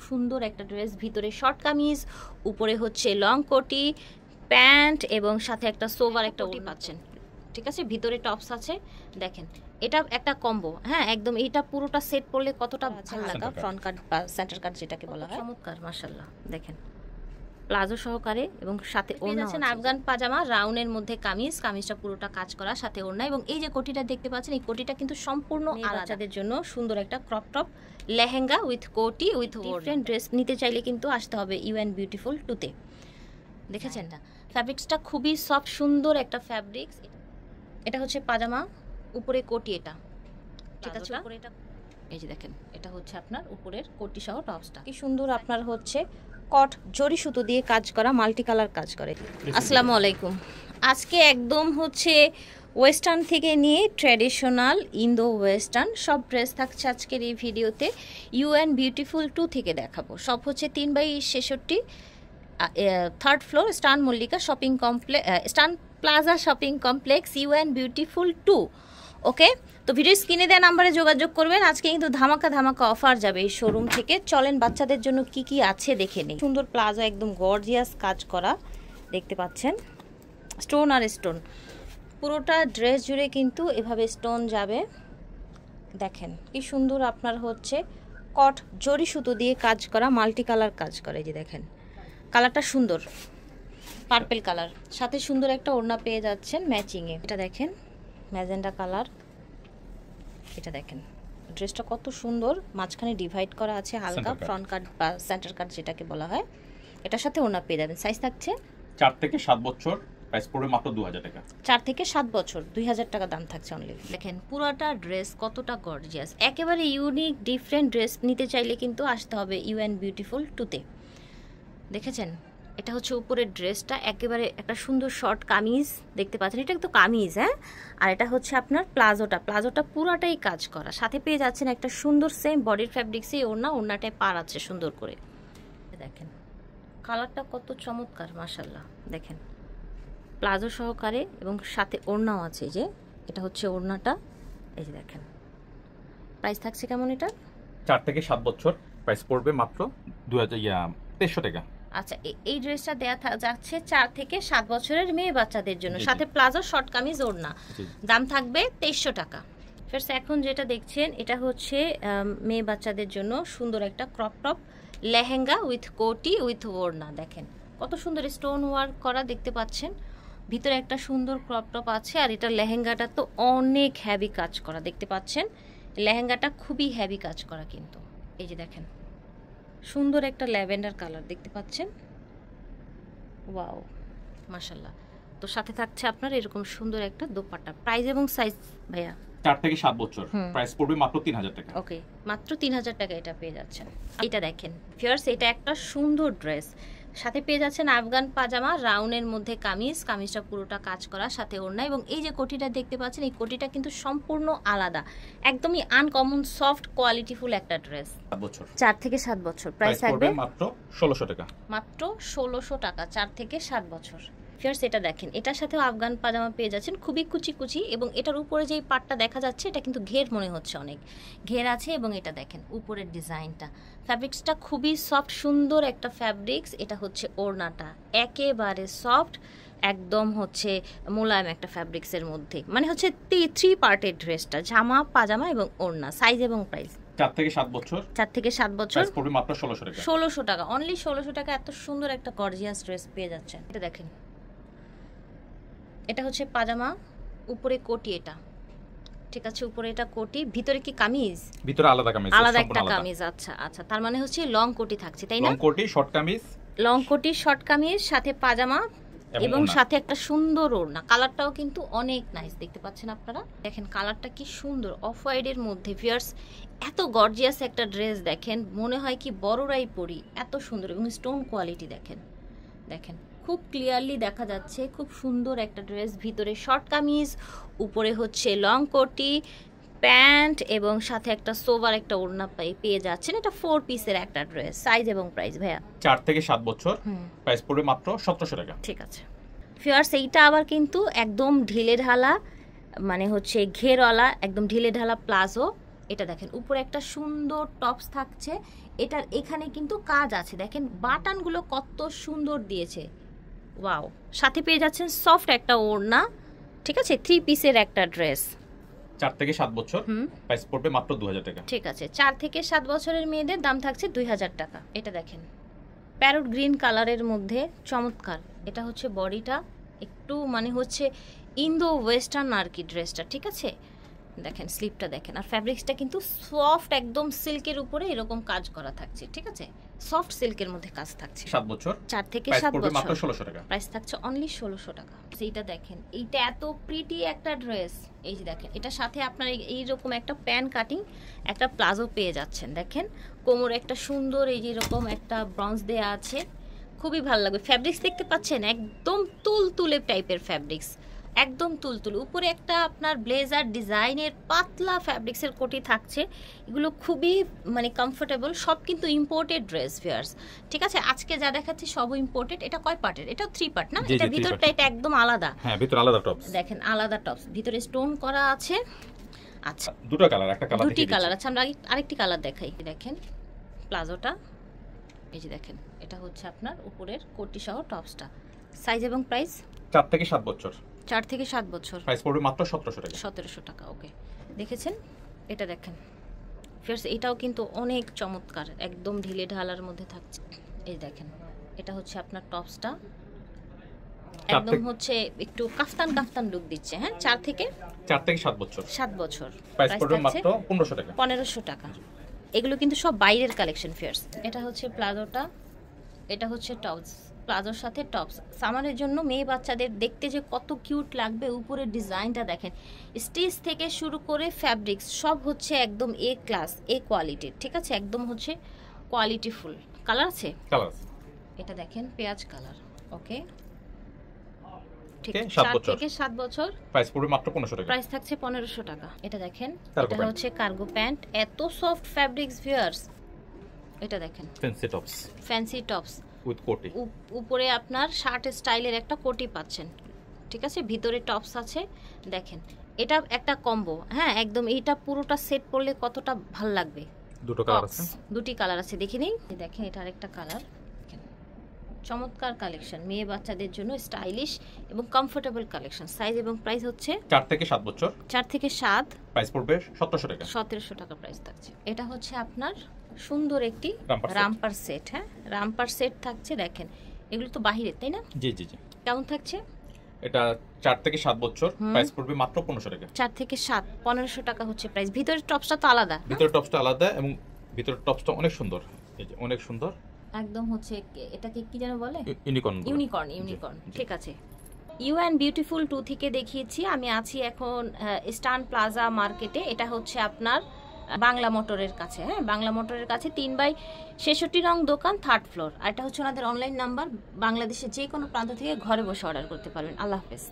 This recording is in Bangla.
সুন্দর একটা ড্রেস, ভিতরে শর্ট কামিজ, উপরে হচ্ছে লং কোটি প্যান্ট এবং সাথে একটা সোভার একটা ওড়না পাচ্ছেন। ঠিক আছে, ভিতরে টপস আছে। দেখেন এটা একটা কম্বো, হ্যাঁ একদম এটা পুরোটা সেট পরলে কতটা ভালো লাগা। ফ্রন্ট কাট বা সেন্টার কাট যেটাকে বলা হয়, চমৎকার মাশাআল্লাহ। দেখেন প্লাজো সহকারে এবং সাথে ওড়না আছে, আফগান পাজামা রাউন্ডের মধ্যে কামিজ, কামিজটা পুরোটা কাজ করা, সাথে ওড়না। এবং এই যে কোটিটা দেখতে পাচ্ছেন, এই কোটিটা কিন্তু সম্পূর্ণ বাচ্চাদের জন্য সুন্দর একটা ক্রপ টপ লেহেঙ্গা উইথ কোটি উইথ ডিফারেন্ট ড্রেস নিতে চাইলে কিন্তু আসতে হবে ইউ অ্যান্ড বিউটিফুল 2-তে। দেখেছেন না, ফ্যাব্রিক্সটা খুবই সফট সুন্দর একটা ফ্যাব্রিক্স। এটা হচ্ছে পাজামা, উপরে কোটি, এটা ঠিক আছে। উপরে এটা এই যে দেখেন, এটা হচ্ছে আপনার উপরের কোটি সহ টপসটা কি সুন্দর, আপনার হচ্ছে কট জরি সুতো দিয়ে কাজ করা, মাল্টি কালার কাজ করে। আসসালামু আলাইকুম। আজকে একদম হচ্ছে ওয়েস্টার্ন থেকে নিয়ে ট্র্যাডিশনাল ইন্দো ওয়েস্টার্ন সব ড্রেস থাকছে আজকের এই ভিডিওতে। ইউ অ্যান্ড বিউটিফুল 2 থেকে দেখাবো। সব হচ্ছে 3/66, 3rd floor, Stan Mallika shopping complex, Stan plaza shopping complex, you and beautiful 2। Okay, তো ভিডিও স্ক্রিনে দেওয়া নাম্বারে যোগাযোগ করবেন। আজকে কিন্তু ধামাকা ধামাকা অফার যাবে এই শোরুম থেকে। চলেন বাচ্চাদের জন্য কি কি আছে দেখে নিই। সুন্দর প্লাজো, একদম গর্জিয়াস কাজ করা, দেখতে পাচ্ছেন স্টোন আর স্টোন, পুরোটা ড্রেস জুড়ে কিন্তু এভাবে স্টোন যাবে। দেখেন কি সুন্দর, আপনার হচ্ছে কট জরি সুতো দিয়ে কাজ করা, মাল্টি কালার কাজ করে। যে দেখেন কালারটা সুন্দর, পার্পল কালার, সাথে সুন্দর একটা ওড়না পেয়ে যাচ্ছেন ম্যাচিংয়ে। এটা দেখেন ম্যাজেন্ডা কালার, এটা দেখেন ড্রেসটা কত সুন্দর, মাঝখানে ডিভাইড করা আছে হালকা, ফ্রন্ট কাট বা সেন্টার কাট যেটাকে বলা হয়। এটার সাথে ওড়না পেয়ে যাবেন। সাইজ থাকছে 4 থেকে 7 বছর, প্রাইস পড়বে মাত্র 2000 টাকা। 4 থেকে 7 বছর 2000 টাকা দাম থাকছে অনলি। দেখেন পুরোটা ড্রেস কতটা গর্জিয়াস, একেবারে ইউনিক ডিফারেন্ট ড্রেস নিতে চাইলে কিন্তু আসতে হবে ইউ অ্যান্ড বিউটিফুল 2-তে। দেখেছেন এটা হচ্ছে উপরের ড্রেসটা, একেবারে একটা সুন্দর শর্ট কামিজ দেখতে পাচ্ছেন, এটা কিন্তু কামিজ, হ্যাঁ। আর এটা হচ্ছে আপনার প্লাজোটা পুরাটাই কাজ করা, সাথে পেয়ে যাচ্ছেন একটা সুন্দর সেম বডির ফ্যাব্রিক্সে ওড়নাটায় পার আছে সুন্দর করে। দেখেন কালারটা কত চমৎকার মাশাআল্লাহ। দেখেন প্লাজো সহকারে এবং সাথে ওড়নাও আছে, যে এটা হচ্ছে ওড়নাটা। এই যে দেখেন প্রাইস থাকছে কেমন, এটা 4 থেকে 7 বছর, প্রাইস পড়বে মাত্র 2300 টাকা। আচ্ছা, এই ড্রেসটা দেয়া যাচ্ছে 4 থেকে 7 বছরের মেয়ে বাচ্চাদের জন্য, সাথে প্লাজো শর্ট কামিজ ওড়না, দাম থাকবে 2300 টাকা। ফার্স্ট এখন যেটা দেখছেন এটা হচ্ছে মেয়ে বাচ্চাদের জন্য সুন্দর একটা ক্রপ টপ লেহেঙ্গা উইথ কোটি উইথ ওড়না। দেখেন কত সুন্দর স্টোন ওয়ার্ক করা, দেখতে পাচ্ছেন ভিতরে একটা সুন্দর ক্রপ টপ আছে। আর এটা লেহেঙ্গাটা তো অনেক হেভি কাজ করা, দেখতে পাচ্ছেন লেহেঙ্গাটা খুবই হেভি কাজ করা কিন্তু। এই যে দেখেন সুন্দর একটা ল্যাভেন্ডার কালার দেখতে পাচ্ছেন, ওয়াও মাশাআল্লাহ। তো সাথে থাকছে আপনার এরকম সুন্দর একটা দোপাট্টা। প্রাইস এবং সাইজ ভাইয়া 4 থেকে 7 বছর, প্রাইস পড়বে মাত্র 3000 টাকা। ওকে, মাত্র 3000 টাকা এটা পেয়ে যাচ্ছেন। এটা দেখেন ভিউয়ার্স, এটা একটা সুন্দর ড্রেস, সাথে পেয়ে যাচ্ছেন আফগান পাজামা রাউন্ডের মধ্যে কামিজ, কামিজটা পুরোটা কাজ করা, সাথে ওড়না। এবং এই যে কোটিটা দেখতে পাচ্ছেন, এই কোটিটা কিন্তু সম্পূর্ণ আলাদা, একদমই আনকমন সফট কোয়ালিটিফুল একটা ড্রেস। 7 বছর, 4 থেকে 7 বছর, প্রাইস থাকবে মাত্র 1600 টাকা। মাত্র 1600 টাকা, 4 থেকে 7 বছর। ফিয়ার্স এটা দেখেন, এটার সাথেও আফগান পাজামা পেয়ে যাচ্ছেন, খুবই কুচি কুচি। এবং এটার উপরে যেই পাটটা দেখা যাচ্ছে এটা কিন্তু ঘের মনে হচ্ছে, অনেক ঘের আছে। এবং এটা দেখেন উপরের ডিজাইনটা, ফ্যাব্রিক্সটা খুবই সফট সুন্দর একটা ফ্যাব্রিক্স। এটা হচ্ছে ওড়নাটা, একেবারে সফট, একদম হচ্ছে মোলায়েম একটা ফ্যাব্রিক্সের মধ্যে, মানে হচ্ছে 3 পার্টের ড্রেসটা, জামা পাজামা এবং ওড়না। সাইজ এবং প্রাইস 4 থেকে 7 বছর, 4 থেকে 7 বছর, প্রাইস পড়বে মাত্র 1600 টাকা। 1600 টাকা, অনলি 1600 টাকা এত সুন্দর একটা গর্জিয়াস ড্রেস পেয়ে যাচ্ছেন। এটা দেখেন এটা হচ্ছে পাজামা, উপরে কোটি, এটা ঠিক আছে, উপরে এটা কোটি, ভিতরে কি কামিজ, ভিতরে আলাদা কামিজ, আলাদা একটা কামিজ। আচ্ছা আচ্ছা, তার মানে হচ্ছে লং কোটি থাকছে, তাই না? লং কোটি শর্ট কামিজ, লং কোটি শর্ট কামিজ, সাথে পাজামা এবং সাথে একটা সুন্দর ওড়না। কালারটাও কিন্তু অনেক নাইস, দেখতে পাচ্ছেন আপনারা। দেখেন কালারটা কি সুন্দর, অফ হোয়াইটের মধ্যে। ভিউয়ার্স এত গর্জিয়াস একটা ড্রেস, দেখেন মনে হয় কি বড়রাই পরি, এত সুন্দর। এবং স্টোন কোয়ালিটি দেখেন, দেখেন খুব ক্লিয়ারলি দেখা যাচ্ছে, খুব সুন্দর একটা ড্রেস। ভিতরে শর্ট কামিজ, উপরে হচ্ছে লং কোটি প্যান্ট এবং সাথে একটা সোভার একটা ওড়না পেয়ে যাচ্ছেন। এটা 4 পিসের একটা ড্রেস। সাইজ এবং প্রাইস ভাইয়া 4 থেকে 7 বছর, প্রাইস পড়বে মাত্র 1700 টাকা। ঠিক আছে ফিয়ার্স, এইটা আবার কিন্তু একদম ঢিলে ঢালা, মানে হচ্ছে ঘেরওয়ালা, একদম ঢিলে ঢালা প্লাজো, এটা দেখেন উপরে একটা সুন্দর টপস থাকছে, এটার এখানে কিন্তু কাজ আছে, দেখেন বাটনগুলো কত সুন্দর দিয়েছে, ওয়াও। সাথে পেয়ে যাচ্ছেন সফট একটা ওড়না, ঠিক আছে, 3 পিসের একটা ড্রেস। 4 থেকে 7 বছর, প্রাইস পড়বে মাত্র 2000 টাকা। ঠিক আছে, 4 থেকে 7 বছরের মেয়েদের দাম থাকছে 2000 টাকা। এটা দেখেন প্যারট গ্রিন কালারের মধ্যে চমৎকার, এটা হচ্ছে বডিটা, একটু মানে হচ্ছে ইন্দো ওয়েস্টার্ন আর কি ড্রেসটা, ঠিক আছে। দেখেন স্লিপটা দেখেন, আর ফ্যাব্রিক্সটা কিন্তু সফট একদম সিল্কের উপরে এরকম কাজ করা থাকছে, ঠিক আছে, সফট সিল্কের মধ্যে কাজ থাকছে। 7 বছর, 4 থেকে প্রাইস 7 পড়বে বছর, মাত্র 1600 টাকা। প্রাইস থাকছে অনলি 1600 টাকা। সেইটা দেখেন, এইটা এত প্রিটি একটা ড্রেস, এই যে দেখেন এটার সাথে আপনার এইরকম একটা প্যান কাটিং একটা প্লাজো পেয়ে যাচ্ছেন, দেখেন কোমরে একটা সুন্দর এই যে এরকম একটা ব্রঞ্জ দেয়া আছে, খুবই ভালো লাগবে। ফ্যাব্রিক্স দেখতে পাচ্ছেন একদম তুলতুলে টাইপের ফ্যাব্রিক্স, একদম তুলতুলে। উপরে একটা আপনার ব্লেজার ডিজাইনের পাতলা ফ্যাব্রিক্সের কোটি থাকছে, এগুলো খুবই মানে কমফোর্টেবল, সব কিন্তু ইম্পোর্টেড ড্রেস ফেয়ার্স, ঠিক আছে। আজকে যা দেখাচ্ছি সব ইম্পোর্টেড। এটা কয় পার্টের? এটা 3 পার্ট না, এটা ভিতরটা এটা একদম আলাদা, হ্যাঁ ভিতর আলাদা টপস, দেখেন আলাদা টপস, ভিতরে স্টোন করা আছে। আচ্ছা দুটো কালার, একটা কালার দুটি কালার আছে, আমরা আরেকটি কালার দেখাই। দেখেন প্লাজোটা, এই যে দেখেন এটা হচ্ছে আপনার উপরের কোটি সহ টপসটা। সাইজ এবং প্রাইস? 4 থেকে 7 বছর, 4 থেকে 7 বছর, প্রাইস পড়বে মাত্র 1700 টাকা। 1700 টাকা, ওকে। দেখেছেন এটা দেখেন ফিয়ার্স, এটাও কিন্তু অনেক চমৎকার, একদম ঢিলে ঢালার মধ্যে থাকছে। এই দেখেন এটা হচ্ছে আপনার টপসটা, একদম হচ্ছে একটু কাফতান কাফতান লুক দিচ্ছে, হ্যাঁ। 4 থেকে 7 বছর, 7 বছর, প্রাইস পড়বে মাত্র 1500 টাকা। 1500 টাকা। এগুলো কিন্তু সব বাইরের কালেকশন ফিয়ার্স। এটা হচ্ছে প্লাজোটা, এটা হচ্ছে টপস, প্লাজোর সাথে টপস। সামারের জন্য মেয়ে বাচ্চাদের দেখতে যে কত কিউট লাগবে, উপরের ডিজাইনটা দেখেন, স্টিচ থেকে শুরু করে ফ্যাব্রিক্স সব হচ্ছে একদম এ ক্লাস, এ কোয়ালিটির, ঠিক আছে, একদম হচ্ছে কোয়ালিটিফুল। কালার আছে? কালার, এটা দেখেন পেঁয়াজ কালার, ওকে, ঠিক আছে। 7 4 বছর, থেকে 7 বছর, প্রাইস পড়বে মাত্র 1500 টাকা। প্রাইস থাকছে 1500 টাকা। এটা দেখেন কার্গো এটা প্যান্ট, হচ্ছে কার্গো প্যান্ট, এত সফট ফ্যাব্রিক্স ভিউয়ার্স। এটা দেখেন fancy tops, fancy tops with কোটি, উপরে আপনার শার্ট স্টাইলের একটা কোটি পাচ্ছেন, ঠিক আছে, ভিতরে টপস আছে। দেখেন এটা একটা কম্বো, হ্যাঁ একদম, এইটা পুরোটা সেট পরলে কতটা ভাল লাগবে। দুটো কালার আছে, দুটি কালার আছে, দেখে নিন। দেখেন এটা আরেকটা কালার, চমৎকার কালেকশন, মেয়ে বাচ্চাদের জন্য স্টাইলিশ এবং কমফোর্টেবল কালেকশন। সাইজ এবং প্রাইস হচ্ছে 4 থেকে 7 বছর, 4 থেকে 7, প্রাইস পড়বে 1700 টাকা। 1700 টাকা প্রাইস থাকছে। এটা হচ্ছে আপনার সুন্দর একটি রামপার রামপার সেট, হ্যাঁ রামপার সেট থাকছে। দেখেন এগুলো তো বাহিরের, তাই না? জি জি জি। কেমন থাকছে? এটা 4 থেকে 7 বছর, প্রাইস পড়বে মাত্র 1500 টাকা। 4 থেকে 7, 1500 টাকা হচ্ছে প্রাইস। ভিতরের টপসটা তো আলাদা, ভিতরের টপসটা আলাদা এবং ভিতরের টপসটা অনেক সুন্দর, এই যে অনেক সুন্দর, একদম হচ্ছে এটাকে কি যেন বলে, ইউনিকর্ন, ইউনিকর্ন, ঠিক আছে। ইউ অ্যান্ড বিউটিফুল 2 থেকে দেখিয়েছি। আমি আছি এখন স্টান প্লাজা মার্কেটে, এটা হচ্ছে আপনার বাংলা মোটরের কাছে, হ্যাঁ বাংলা মোটরের কাছে 3/66 নং দোকান, 3rd ফ্লোর। আর এটা হচ্ছে ওনাদের অনলাইন নাম্বার, বাংলাদেশের যে কোনো প্রান্ত থেকে ঘরে বসে অর্ডার করতে পারবেন। আল্লাহ হাফেজ।